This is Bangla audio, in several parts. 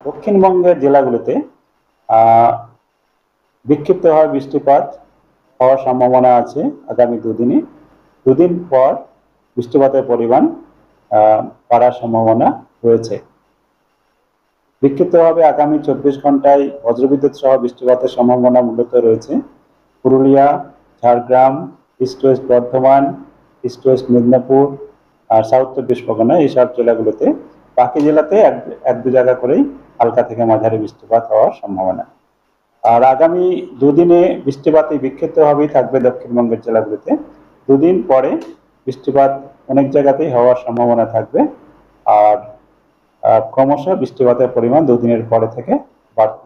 দক্ষিণবঙ্গের জেলাগুলোতে আহ, বিক্ষিপ্তভাবে বৃষ্টিপাত হওয়ার সম্ভাবনা আছে আগামী দুদিনে। দুদিন পর বৃষ্টিপাতের পরিমাণ বাড়ার সম্ভাবনা রয়েছে। বিক্ষিপ্তভাবে আগামী 24 ঘন্টায় বজ্রবিদ্যুৎ সহ বৃষ্টিপাতের সম্ভাবনা মূলত রয়েছে Purulia, Jhargram, east west Bardhaman, east west Medinipur আর সাউথ 24 পরগনা, এইসব জেলাগুলোতে। বাকি জেলাতে এক দু জায়গা করেই হালকা থেকে মাঝারি বৃষ্টিপাত হওয়ার সম্ভাবনা। আর আগামী দুদিনে বৃষ্টিপাত বিক্ষিপ্তভাবেই থাকবে দক্ষিণবঙ্গের জেলাগুলোতে। দুদিন পরে বৃষ্টিপাত অনেক জায়গাতেই হওয়ার সম্ভাবনা থাকবে। আর ক্রমশ বৃষ্টিপাতের পরিমাণ দুদিনের পরে থেকে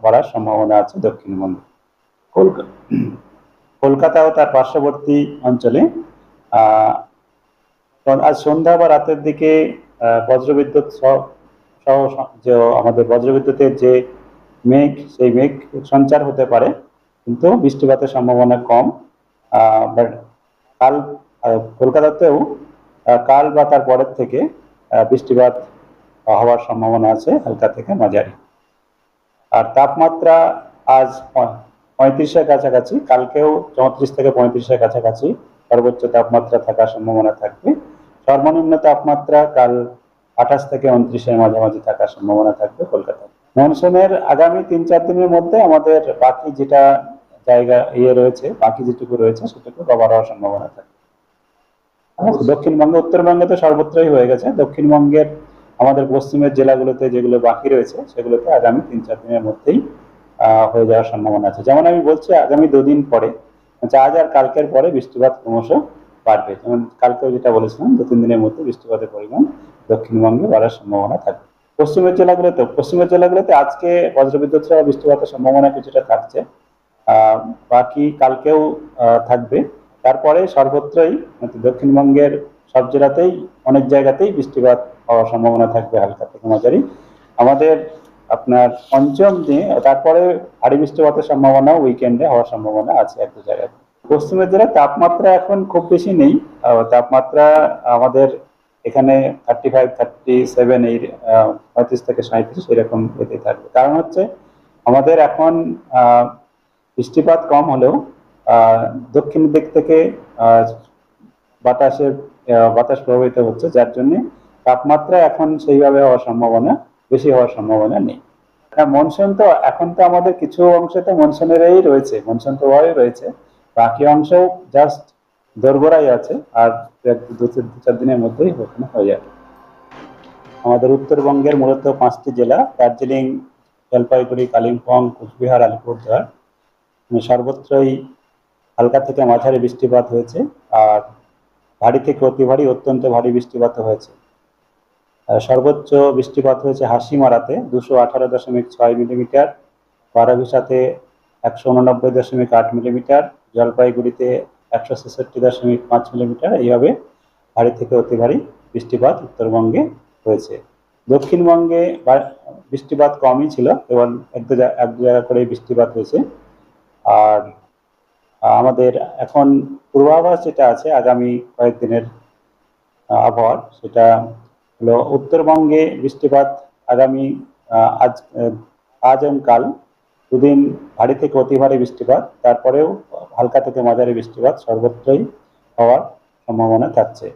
বাড়ার সম্ভাবনা আছে দক্ষিণবঙ্গে। কলকাতা ও তার পার্শ্ববর্তী অঞ্চলে আজ সন্ধ্যা বা রাতের দিকে বজ্রবিদ্যুৎ সহ যে আমাদের বজ্রবিদ্যুতের যে মেঘ, সেই মেঘ সঞ্চার হতে পারে, কিন্তু বৃষ্টিপাতের সম্ভাবনা কম। কাল কলকাতাতেও কাল বা তার পরের থেকে বৃষ্টিপাত হওয়ার সম্ভাবনা আছে হালকা থেকে মাঝারি। আর তাপমাত্রা আজ 35-এর কাছাকাছি, কালকেও 34 থেকে 35-এর কাছাকাছি সর্বোচ্চ তাপমাত্রা থাকার সম্ভাবনা থাকবে। সর্বনিম্ন তাপমাত্রা কাল 28 থেকে 29-এর মাঝামাঝি থাকার সম্ভাবনা থাকবে কলকাতায়। মনসুনের আগামী 3-4 দিনের মধ্যে আমাদের বাকি যেটা জায়গা রয়েছে, বাকি যেটুকু রয়েছে সেটুকু কভার হওয়ার সম্ভাবনা থাকবে। দক্ষিণবঙ্গে, উত্তরবঙ্গে তো সর্বত্রই হয়ে গেছে। দক্ষিণবঙ্গের আমাদের পশ্চিমের জেলাগুলোতে যেগুলো বাকি রয়েছে সেগুলোতে আগামী 3-4 দিনের মধ্যেই হয়ে যাওয়ার সম্ভাবনা আছে। যেমন আমি বলছি, আগামী দুদিন পরে, আজ আর কালকের পরে বৃষ্টিপাত ক্রমশ বাড়বে। যেমন কালকেও যেটা বলেছিলাম, 2-3 দিনের মধ্যে বৃষ্টিপাতের পরিমাণ দক্ষিণবঙ্গে বাড়ার সম্ভাবনা থাকবে। পশ্চিমের জেলাগুলোতে আজকে বজ্রবিদ্যুৎ সহ বৃষ্টিপাতের সম্ভাবনা কিছুটা থাকছে, বাকি কালকেও থাকবে। তারপরে সর্বত্রই দক্ষিণবঙ্গের সব জেলাতেই অনেক জায়গাতেই বৃষ্টিপাত হওয়ার সম্ভাবনা থাকবে হালকা থেকে মাঝারি। আমাদের আপনার পঞ্চম দিনে তারপরে ভারী বৃষ্টিপাতের সম্ভাবনা উইকেন্ডে হওয়ার সম্ভাবনা আছে এক দু জায়গায়। পশ্চিমের জেলায় তাপমাত্রা এখন খুব বেশি নেই। তাপমাত্রা আমাদের এখানে 35-37, এই 35 থেকে 37 এরকম এতে থাকবে। কারণ হচ্ছে আমাদের এখন বৃষ্টিপাত কম হলেও দক্ষিণ দিক থেকে বাতাস প্রবাহিত হচ্ছে, যার জন্য তাপমাত্রা এখন সেইভাবে বেশি হওয়ার সম্ভাবনা নেই। হ্যাঁ, মনসুন তো এখন তো আমাদের কিছু অংশে তো মনসুনেরই রয়েছে, মনসুন প্রভাবই রয়েছে। বাকি অংশ জাস্ট দোরগোড়াই আছে, আর 2-4 দিনের মধ্যেই হয়ে যাবে। আমাদের উত্তরবঙ্গের মূলত 5টি জেলা, দার্জিলিং, জলপাইগুড়ি, কালিম্পং, কোচবিহার, আলিপুরদুয়ার, সর্বত্রই হালকা থেকে মাঝারি বৃষ্টিপাত হয়েছে। আর ভারী থেকে অতি ভারী, অত্যন্ত ভারী বৃষ্টিপাত হয়েছে। সর্বোচ্চ বৃষ্টিপাত হয়েছে হাসিমারাতে 218.6 মিলিমিটার, বারাবিশাতে 189.8 মিলিমিটার, জলপাইগুড়িতে 166.5 মিলিমিটার। এইভাবে ভারী থেকে অতি ভারী বৃষ্টিপাত উত্তরবঙ্গে হয়েছে। দক্ষিণবঙ্গে বৃষ্টিপাত কমই ছিল, কেবল এক দু জায়গা করে বৃষ্টিপাত হয়েছে। আর আমাদের এখন পূর্বাভাস যেটা আছে আগামী কয়েকদিনের আবহাওয়ার, সেটা হলো উত্তরবঙ্গে বৃষ্টিপাত আগামী আজ এবং কাল দুদিন ভারী থেকে অতি ভারী বৃষ্টিপাত, তারপরেও হালকা থেকে মাঝারি বৃষ্টিপাত সর্বত্রই হওয়ার সম্ভাবনা থাকছে।